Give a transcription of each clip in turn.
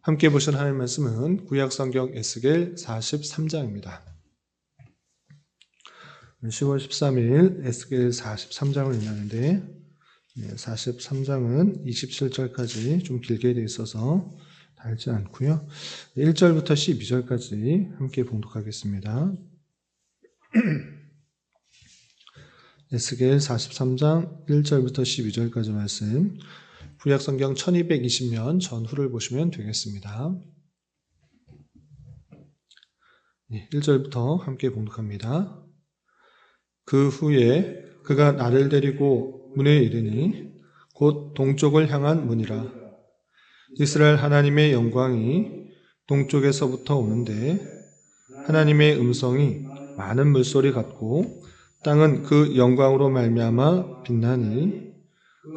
함께 보실 하나님 말씀은 구약성경 에스겔 43장입니다. 10월 13일 에스겔 43장을 읽는데 43장은 27절까지 좀 길게 되어 있어서 다 읽지 않고요. 1절부터 12절까지 함께 봉독하겠습니다. 에스겔 43장 1절부터 12절까지 말씀, 구약성경 1220면 전후를 보시면 되겠습니다. 1절부터 함께 봉독합니다. 그 후에 그가 나를 데리고 문에 이르니 곧 동쪽을 향한 문이라. 이스라엘 하나님의 영광이 동쪽에서부터 오는데 하나님의 음성이 많은 물소리 같고 땅은 그 영광으로 말미암아 빛나니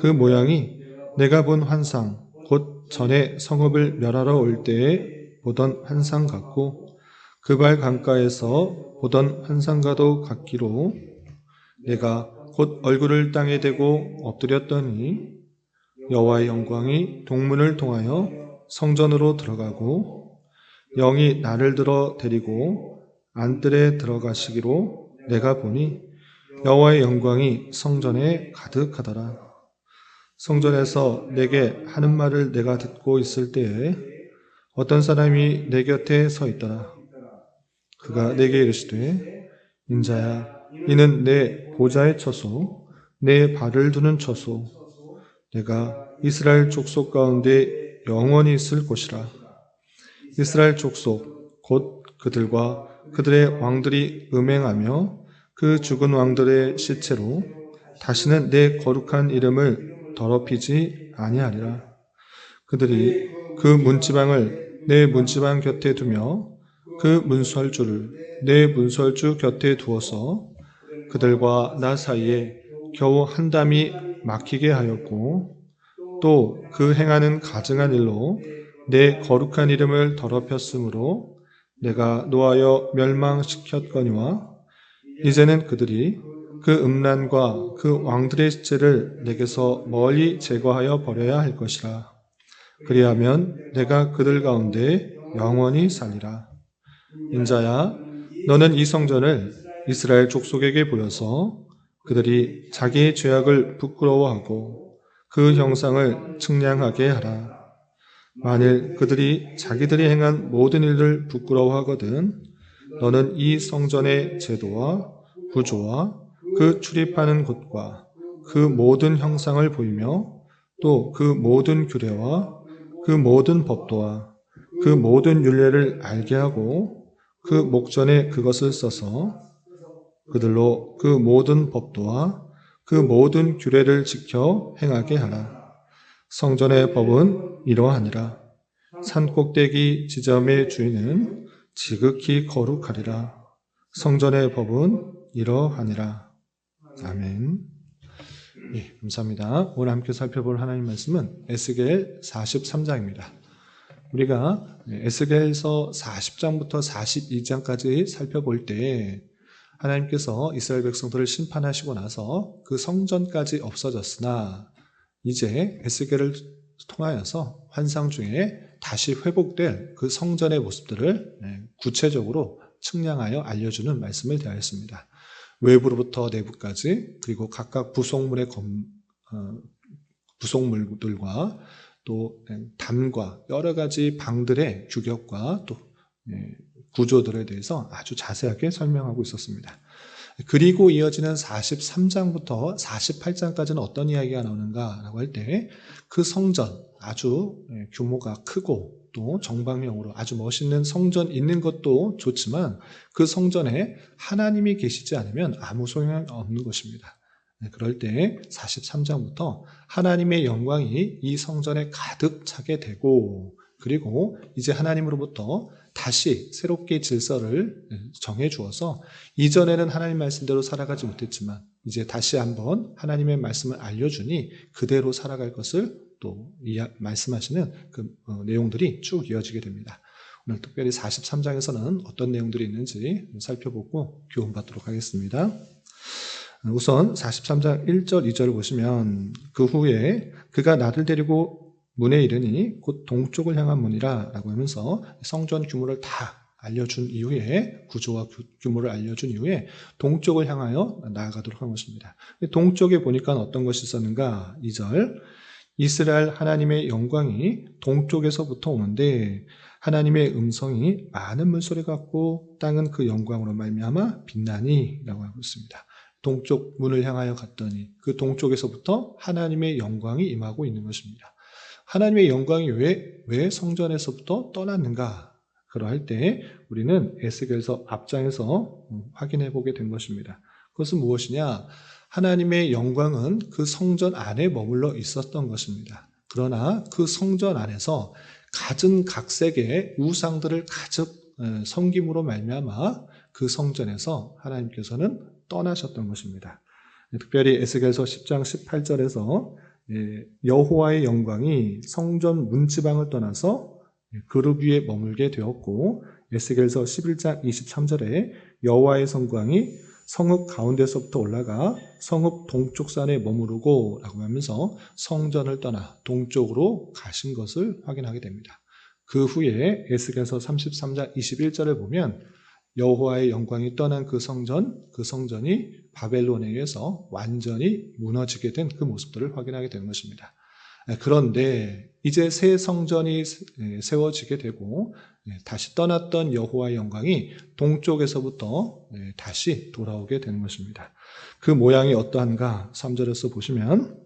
그 모양이 내가 본 환상 곧 전에 성읍을 멸하러 올 때에 보던 환상 같고 그발 강가에서 보던 환상과도 같기로 내가 곧 얼굴을 땅에 대고 엎드렸더니 여호와의 영광이 동문을 통하여 성전으로 들어가고 영이 나를 들어 데리고 안뜰에 들어가시기로 내가 보니 여호와의 영광이 성전에 가득하더라. 성전에서 내게 하는 말을 내가 듣고 있을 때에 어떤 사람이 내 곁에 서 있더라. 그가 내게 이르시되 인자야, 이는 내 보좌의 처소, 내 발을 두는 처소, 내가 이스라엘 족속 가운데 영원히 있을 곳이라. 이스라엘 족속 곧 그들과 그들의 왕들이 음행하며 그 죽은 왕들의 시체로 다시는 내 거룩한 이름을 더럽히지 아니하리라. 그들이 그 문지방을 내 문지방 곁에 두며 그 문설주를 내 문설주 곁에 두어서 그들과 나 사이에 겨우 한 담이 막히게 하였고 또 그 행하는 가증한 일로 내 거룩한 이름을 더럽혔으므로 내가 노하여 멸망시켰거니와 이제는 그들이 그 음란과 그 왕들의 시체를 내게서 멀리 제거하여 버려야 할 것이라. 그리하면 내가 그들 가운데 영원히 살리라. 인자야, 너는 이 성전을 이스라엘 족속에게 보여서 그들이 자기의 죄악을 부끄러워하고 그 형상을 측량하게 하라. 만일 그들이 자기들이 행한 모든 일을 부끄러워하거든 너는 이 성전의 제도와 구조와 그 출입하는 곳과 그 모든 형상을 보이며 또 그 모든 규례와 그 모든 법도와 그 모든 율례를 알게 하고 그 목전에 그것을 써서 그들로 그 모든 법도와 그 모든 규례를 지켜 행하게 하라. 성전의 법은 이러하니라. 산꼭대기 지점의 주인은 지극히 거룩하리라. 성전의 법은 이러하니라. 아멘. 예, 감사합니다. 오늘 함께 살펴볼 하나님 말씀은 에스겔 43장입니다. 우리가 에스겔서 40장부터 42장까지 살펴볼 때 하나님께서 이스라엘 백성들을 심판하시고 나서 그 성전까지 없어졌으나 이제 에스겔을 통하여서 환상 중에 다시 회복될 그 성전의 모습들을 구체적으로 측량하여 알려주는 말씀을 대하였습니다. 외부로부터 내부까지 그리고 각각 부속물들과 또 담과 여러 가지 방들의 규격과 또 구조들에 대해서 아주 자세하게 설명하고 있었습니다. 그리고 이어지는 43장부터 48장까지는 어떤 이야기가 나오는가라고 할 때 그 성전 아주 규모가 크고 또 정방형으로 아주 멋있는 성전 있는 것도 좋지만 그 성전에 하나님이 계시지 않으면 아무 소용이 없는 것입니다. 그럴 때 43장부터 하나님의 영광이 이 성전에 가득 차게 되고 그리고 이제 하나님으로부터 다시 새롭게 질서를 정해 주어서 이전에는 하나님 말씀대로 살아가지 못했지만 이제 다시 한번 하나님의 말씀을 알려주니 그대로 살아갈 것을 또 말씀하시는 그 내용들이 쭉 이어지게 됩니다. 오늘 특별히 43장에서는 어떤 내용들이 있는지 살펴보고 교훈받도록 하겠습니다. 우선 43장 1절, 2절을 보시면 그 후에 그가 나를 데리고 문에 이르니 곧 동쪽을 향한 문이라 라고 하면서 성전 규모를 다 알려준 이후에, 구조와 규모를 알려준 이후에 동쪽을 향하여 나아가도록 한 것입니다. 동쪽에 보니까 어떤 것이 있었는가? 2절, 이스라엘 하나님의 영광이 동쪽에서부터 오는데 하나님의 음성이 많은 물소리 같고 땅은 그 영광으로 말미암아 빛나니 라고 하고 있습니다. 동쪽 문을 향하여 갔더니 그 동쪽에서부터 하나님의 영광이 임하고 있는 것입니다. 하나님의 영광이 왜 성전에서부터 떠났는가? 그러할 때 우리는 에스겔서 앞장에서 확인해 보게 된 것입니다. 그것은 무엇이냐? 하나님의 영광은 그 성전 안에 머물러 있었던 것입니다. 그러나 그 성전 안에서 갖은 각색의 우상들을 가득 섬김으로 말미암아 그 성전에서 하나님께서는 떠나셨던 것입니다. 특별히 에스겔서 10장 18절에서 여호와의 영광이 성전 문지방을 떠나서 그룹 위에 머물게 되었고, 에스겔서 11장 23절에 여호와의 성광이 성읍 가운데서부터 올라가 성읍 동쪽 산에 머무르고 라고 하면서 성전을 떠나 동쪽으로 가신 것을 확인하게 됩니다. 그 후에 에스겔서 33장 21절을 보면 여호와의 영광이 떠난 그 성전이 바벨론에 의해서 완전히 무너지게 된 그 모습들을 확인하게 되는 것입니다. 그런데 이제 새 성전이 세워지게 되고 다시 떠났던 여호와의 영광이 동쪽에서부터 다시 돌아오게 되는 것입니다. 그 모양이 어떠한가? 3절에서 보시면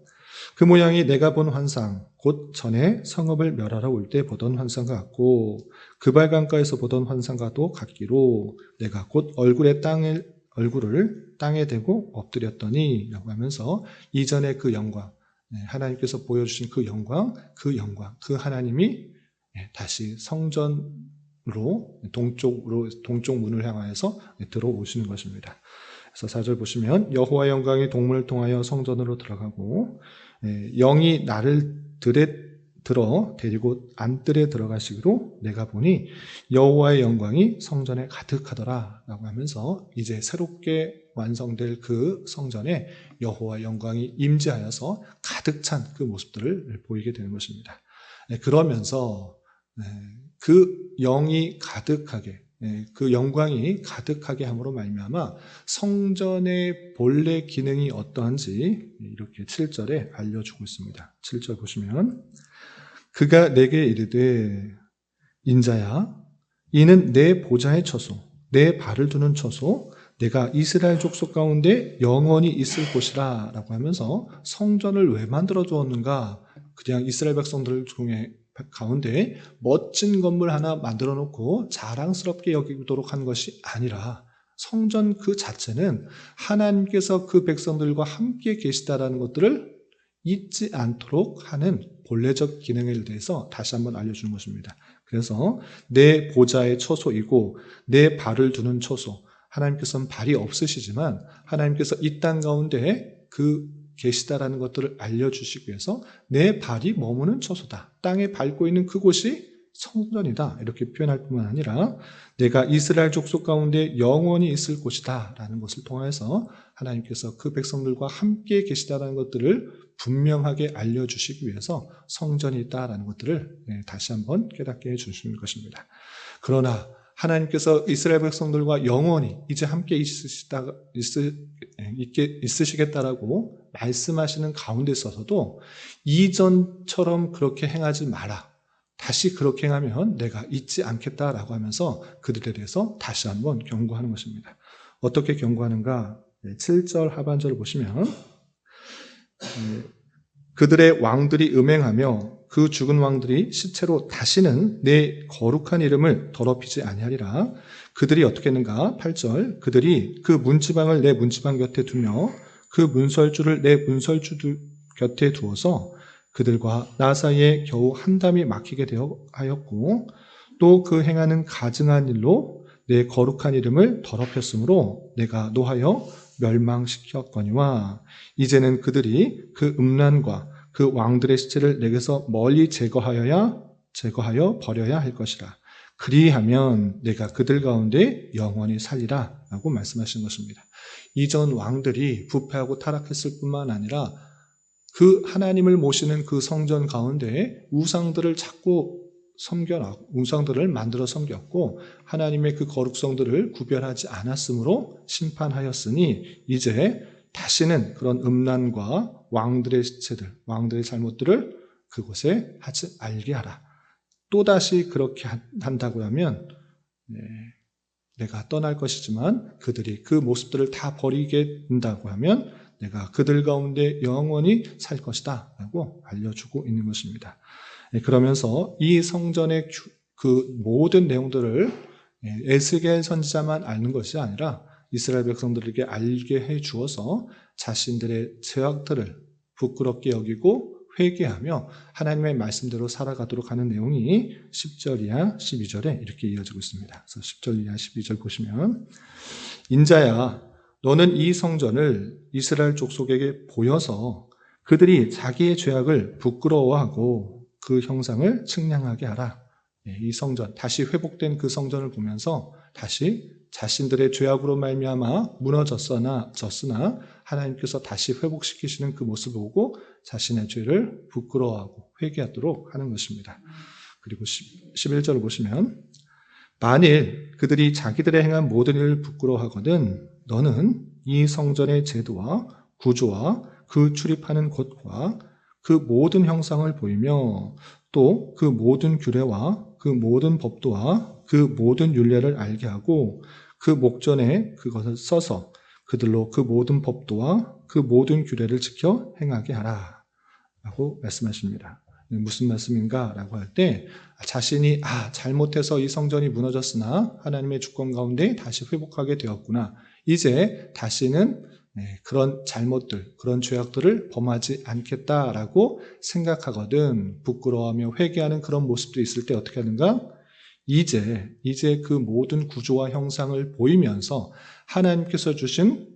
그 모양이 내가 본 환상, 곧 전에 성읍을 멸하러 올 때 보던 환상과 같고 그발강가에서 보던 환상과도 같기로 내가 곧 얼굴을 땅에 대고 엎드렸더니 라고 하면서 이전의 그 영광, 하나님께서 보여주신 그 영광, 그 하나님이 다시 성전으로 동쪽 문을 향하여서 들어오시는 것입니다. 그래서 4절 보시면 여호와의 영광이 동문을 통하여 성전으로 들어가고 영이 나를 들어 데리고 안뜰에 들어가시기로 내가 보니 여호와의 영광이 성전에 가득하더라 라고 하면서 이제 새롭게 완성될 그 성전에 여호와의 영광이 임재하여서 가득 찬 그 모습들을 보이게 되는 것입니다. 그러면서 그 영이 가득하게, 그 영광이 가득하게 함으로 말미암아 성전의 본래 기능이 어떠한지 이렇게 7절에 알려주고 있습니다. 7절 보시면 그가 내게 이르되 인자야 이는 내 보좌의 처소, 내 발을 두는 처소, 내가 이스라엘 족속 가운데 영원히 있을 곳이라 라고 하면서 성전을 왜 만들어 주었는가? 그냥 이스라엘 백성들 중에 가운데 멋진 건물 하나 만들어 놓고 자랑스럽게 여기도록 한 것이 아니라 성전 그 자체는 하나님께서 그 백성들과 함께 계시다라는 것들을 잊지 않도록 하는 본래적 기능에 대해서 다시 한번 알려주는 것입니다. 그래서 내 보좌의 처소이고 내 발을 두는 처소, 하나님께서는 발이 없으시지만 하나님께서 이 땅 가운데 계시다라는 것들을 알려주시기 위해서 내 발이 머무는 처소다. 땅에 밟고 있는 그곳이 성전이다. 이렇게 표현할 뿐만 아니라 내가 이스라엘 족속 가운데 영원히 있을 곳이다. 라는 것을 통해서 하나님께서 그 백성들과 함께 계시다라는 것들을 분명하게 알려주시기 위해서 성전이 있다라는 것들을 다시 한번 깨닫게 해주시는 것입니다. 그러나 하나님께서 이스라엘 백성들과 영원히 이제 함께 있으시겠다라고 말씀하시는 가운데 있어서도 이전처럼 그렇게 행하지 마라. 다시 그렇게 행하면 내가 잊지 않겠다라고 하면서 그들에 대해서 다시 한번 경고하는 것입니다. 어떻게 경고하는가? 7절 하반절을 보시면 그들의 왕들이 음행하며 그 죽은 왕들이 시체로 다시는 내 거룩한 이름을 더럽히지 아니하리라. 그들이 어떻게 했는가? 8절 그들이 그 문지방을 내 문지방 곁에 두며 그 문설주를 내 문설주 곁에 두어서 그들과 나 사이에 겨우 한 담이 막히게 하였고 또 그 행하는 가증한 일로 내 거룩한 이름을 더럽혔으므로 내가 노하여 멸망시켰거니와 이제는 그들이 그 음란과 그 왕들의 시체를 내게서 멀리 제거하여 버려야 할 것이라. 그리하면 내가 그들 가운데 영원히 살리라 라고 말씀하신 것입니다. 이전 왕들이 부패하고 타락했을 뿐만 아니라 그 하나님을 모시는 그 성전 가운데 우상들을 자꾸 우상들을 만들어 섬겼고 하나님의 그 거룩성들을 구별하지 않았으므로 심판하였으니 이제 다시는 그런 음란과 왕들의 시체들, 왕들의 잘못들을 그곳에 하지 알게 하라. 또다시 그렇게 한다고 하면 내가 떠날 것이지만 그들이 그 모습들을 다 버리게 된다고 하면 내가 그들 가운데 영원히 살 것이다 라고 알려주고 있는 것입니다. 그러면서 이 성전의 그 모든 내용들을 에스겔 선지자만 아는 것이 아니라 이스라엘 백성들에게 알게 해 주어서 자신들의 죄악들을 부끄럽게 여기고 회개하며 하나님의 말씀대로 살아가도록 하는 내용이 10절 이하 12절에 이렇게 이어지고 있습니다. 그래서 10절 이하 12절 보시면 인자야 너는 이 성전을 이스라엘 족속에게 보여서 그들이 자기의 죄악을 부끄러워하고 그 형상을 측량하게 하라. 이 성전, 다시 회복된 그 성전을 보면서 다시 자신들의 죄악으로 말미암아 무너졌으나 하나님께서 다시 회복시키시는 그 모습을 보고 자신의 죄를 부끄러워하고 회개하도록 하는 것입니다. 그리고 11절을 보시면 만일 그들이 자기들의 행한 모든 일을 부끄러워하거든 너는 이 성전의 제도와 구조와 그 출입하는 곳과 그 모든 형상을 보이며 또 그 모든 규례와 그 모든 법도와 그 모든 율례를 알게 하고 그 목전에 그것을 써서 그들로 그 모든 법도와 그 모든 규례를 지켜 행하게 하라 라고 말씀하십니다. 무슨 말씀인가 라고 할 때 자신이 잘못해서 이 성전이 무너졌으나 하나님의 주권 가운데 다시 회복하게 되었구나. 이제 다시는 그런 잘못들, 그런 죄악들을 범하지 않겠다라고 생각하거든 부끄러워하며 회개하는 그런 모습도 있을 때 어떻게 하는가? 이제 그 모든 구조와 형상을 보이면서 하나님께서 주신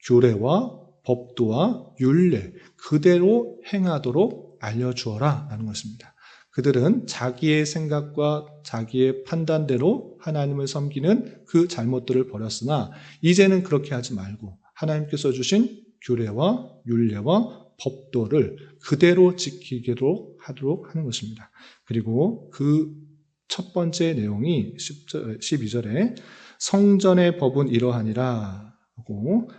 규례와 법도와 율례 그대로 행하도록 알려주어라 라는 것입니다. 그들은 자기의 생각과 자기의 판단대로 하나님을 섬기는 그 잘못들을 버렸으나 이제는 그렇게 하지 말고 하나님께서 주신 규례와 율례와 법도를 그대로 지키도록 하도록 하는 것입니다. 그리고 그 첫 번째 내용이 12절에 성전의 법은 이러하니라 하고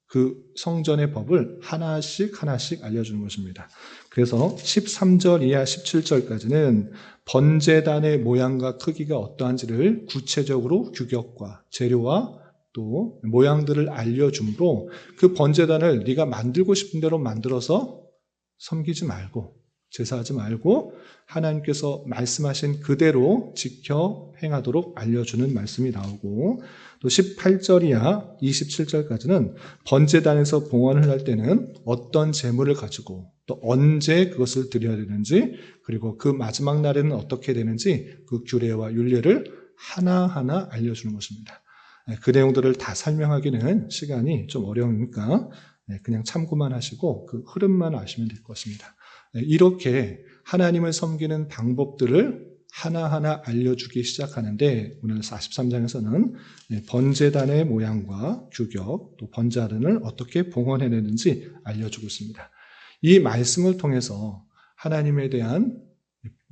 그 성전의 법을 하나씩 알려주는 것입니다. 그래서 13절 이하 17절까지는 번제단의 모양과 크기가 어떠한지를 구체적으로 규격과 재료와 또 모양들을 알려주므로 그 번제단을 네가 만들고 싶은 대로 만들어서 섬기지 말고 제사하지 말고 하나님께서 말씀하신 그대로 지켜 행하도록 알려주는 말씀이 나오고 또 18절 이하 27절까지는 번제단에서 봉헌을 할 때는 어떤 제물을 가지고 또 언제 그것을 드려야 되는지 그리고 그 마지막 날에는 어떻게 되는지 그 규례와 율례를 하나하나 알려주는 것입니다. 그 내용들을 다 설명하기는 시간이 좀 어려우니까 그냥 참고만 하시고 그 흐름만 아시면 될 것 같습니다. 이렇게 하나님을 섬기는 방법들을 하나하나 알려주기 시작하는데 오늘 43장에서는 번제단의 모양과 규격 또 번제단을 어떻게 봉헌해내는지 알려주고 있습니다. 이 말씀을 통해서 하나님에 대한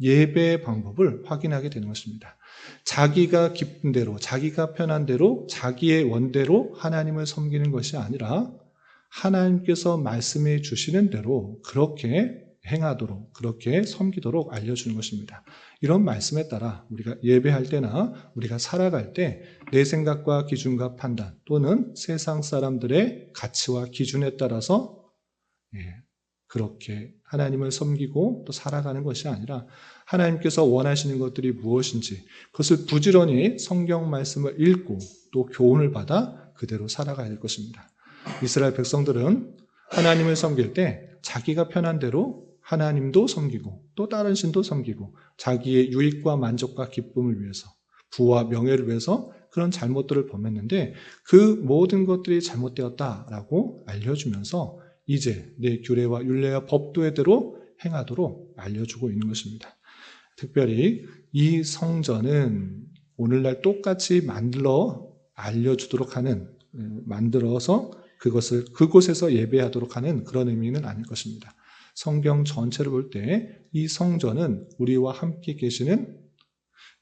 예배의 방법을 확인하게 되는 것입니다. 자기가 기쁜 대로 자기가 편한 대로 자기의 원대로 하나님을 섬기는 것이 아니라 하나님께서 말씀해 주시는 대로 그렇게 행하도록 그렇게 섬기도록 알려주는 것입니다. 이런 말씀에 따라 우리가 예배할 때나 우리가 살아갈 때 내 생각과 기준과 판단 또는 세상 사람들의 가치와 기준에 따라서 그렇게 하나님을 섬기고 또 살아가는 것이 아니라 하나님께서 원하시는 것들이 무엇인지 그것을 부지런히 성경 말씀을 읽고 또 교훈을 받아 그대로 살아가야 될 것입니다. 이스라엘 백성들은 하나님을 섬길 때 자기가 편한 대로 하나님도 섬기고 또 다른 신도 섬기고 자기의 유익과 만족과 기쁨을 위해서 부와 명예를 위해서 그런 잘못들을 범했는데 그 모든 것들이 잘못되었다라고 알려주면서 이제 내 규례와 율례와 법도대로 행하도록 알려주고 있는 것입니다. 특별히 이 성전은 오늘날 똑같이 만들어 알려주도록 하는 만들어서 그곳에서 예배하도록 하는 그런 의미는 아닐 것입니다. 성경 전체를 볼 때 이 성전은 우리와 함께 계시는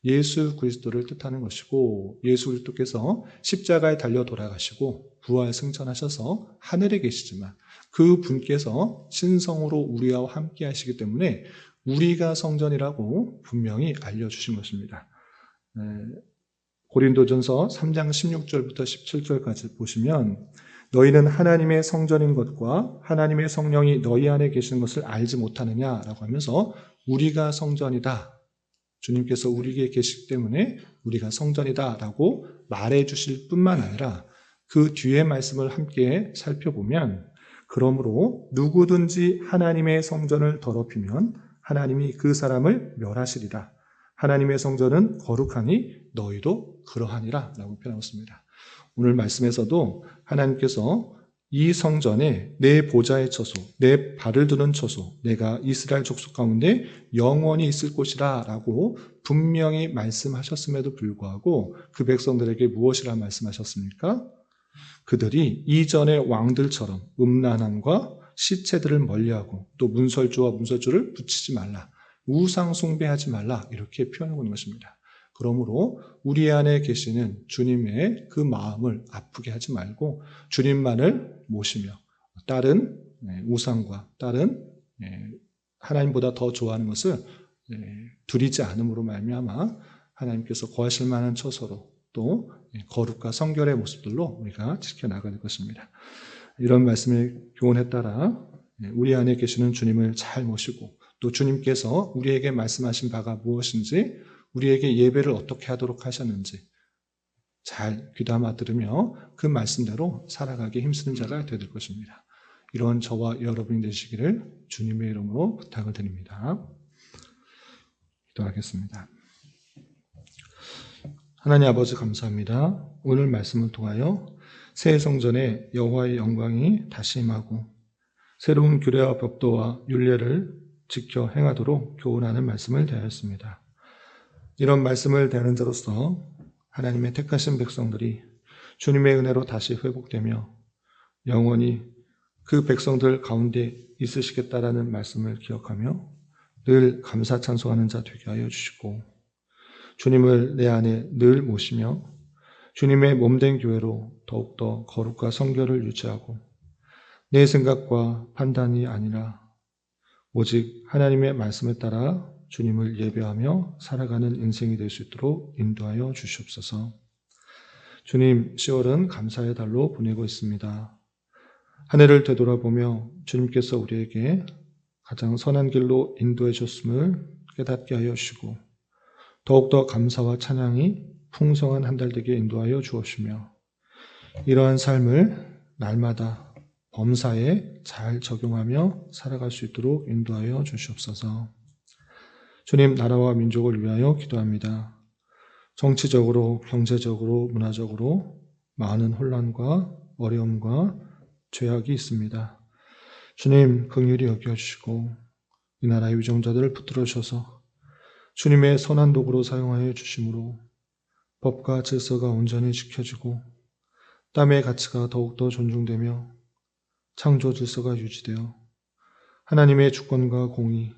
예수 그리스도를 뜻하는 것이고, 예수 그리스도께서 십자가에 달려 돌아가시고 부활 승천하셔서 하늘에 계시지만 그 분께서 신성으로 우리와 함께 하시기 때문에 우리가 성전이라고 분명히 알려주신 것입니다. 고린도전서 3장 16절부터 17절까지 보시면, 너희는 하나님의 성전인 것과 하나님의 성령이 너희 안에 계시는 것을 알지 못하느냐라고 하면서 우리가 성전이다, 주님께서 우리에게 계시기 때문에 우리가 성전이다라고 말해 주실 뿐만 아니라 그 뒤에 말씀을 함께 살펴보면, 그러므로 누구든지 하나님의 성전을 더럽히면 하나님이 그 사람을 멸하시리라. 하나님의 성전은 거룩하니 너희도 그러하니라 라고 표현하고 있습니다. 오늘 말씀에서도 하나님께서 이 성전에 내 보좌의 처소, 내 발을 두는 처소, 내가 이스라엘 족속 가운데 영원히 있을 곳이라 라고 분명히 말씀하셨음에도 불구하고 그 백성들에게 무엇이라 말씀하셨습니까? 그들이 이전의 왕들처럼 음란함과 시체들을 멀리하고 또 문설주와 문설주를 붙이지 말라, 우상 숭배하지 말라, 이렇게 표현하고 있는 것입니다. 그러므로 우리 안에 계시는 주님의 그 마음을 아프게 하지 말고 주님만을 모시며 다른 우상과 다른 하나님보다 더 좋아하는 것을 두리지 않음으로 말미암아 하나님께서 거하실 만한 처소로 또 거룩과 성결의 모습들로 우리가 지켜나가야 될 것입니다. 이런 말씀의 교훈에 따라 우리 안에 계시는 주님을 잘 모시고 또 주님께서 우리에게 말씀하신 바가 무엇인지, 우리에게 예배를 어떻게 하도록 하셨는지 잘 귀담아 들으며 그 말씀대로 살아가기 힘쓰는 자가 되어야 될 것입니다. 이런 저와 여러분이 되시기를 주님의 이름으로 부탁을 드립니다. 기도하겠습니다. 하나님 아버지 감사합니다. 오늘 말씀을 통하여 새 성전에 여호와의 영광이 다시 임하고 새로운 규례와 법도와 율례를 지켜 행하도록 교훈하는 말씀을 대하였습니다. 이런 말씀을 대하는 자로서 하나님의 택하신 백성들이 주님의 은혜로 다시 회복되며 영원히 그 백성들 가운데 있으시겠다라는 말씀을 기억하며 늘 감사 찬송하는 자 되게 하여 주시고, 주님을 내 안에 늘 모시며 주님의 몸된 교회로 더욱더 거룩과 성결을 유지하고 내 생각과 판단이 아니라 오직 하나님의 말씀에 따라 주님을 예배하며 살아가는 인생이 될 수 있도록 인도하여 주시옵소서. 주님, 10월은 감사의 달로 보내고 있습니다. 한 해를 되돌아보며 주님께서 우리에게 가장 선한 길로 인도해 주셨음을 깨닫게 하여 주시고 더욱더 감사와 찬양이 풍성한 한 달 되게 인도하여 주옵시며 이러한 삶을 날마다 범사에 잘 적용하며 살아갈 수 있도록 인도하여 주시옵소서. 주님, 나라와 민족을 위하여 기도합니다. 정치적으로, 경제적으로, 문화적으로 많은 혼란과 어려움과 죄악이 있습니다. 주님, 긍휼히 여겨주시고 이 나라의 위정자들을 붙들어 주셔서 주님의 선한 도구로 사용하여 주심으로 법과 질서가 온전히 지켜지고 땀의 가치가 더욱더 존중되며 창조 질서가 유지되어 하나님의 주권과 공의,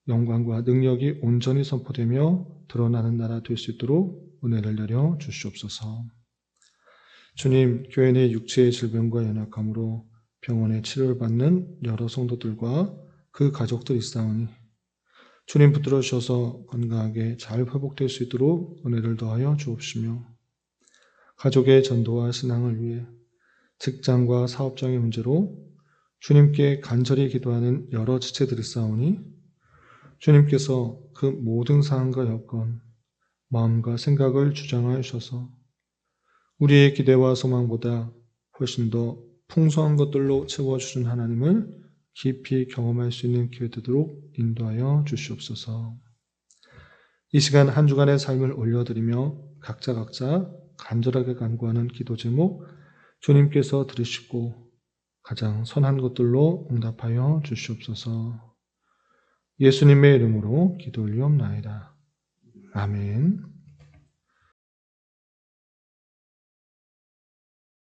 영광과 능력이 온전히 선포되며 드러나는 나라 될 수 있도록 은혜를 내려 주시옵소서. 주님, 교회 내 육체의 질병과 연약함으로 병원에 치료를 받는 여러 성도들과 그 가족들이 있사오니 주님 붙들어 주셔서 건강하게 잘 회복될 수 있도록 은혜를 더하여 주옵시며 가족의 전도와 신앙을 위해 직장과 사업장의 문제로 주님께 간절히 기도하는 여러 지체들이 있사오니 주님께서 그 모든 상황과 여건, 마음과 생각을 주장하여 주셔서 우리의 기대와 소망보다 훨씬 더 풍성한 것들로 채워주신 하나님을 깊이 경험할 수 있는 기회 되도록 인도하여 주시옵소서. 이 시간 한 주간의 삶을 올려드리며 각자 간절하게 간구하는 기도 제목 주님께서 들으시고 가장 선한 것들로 응답하여 주시옵소서. 예수님의 이름으로 기도 올리옵나이다. 아멘.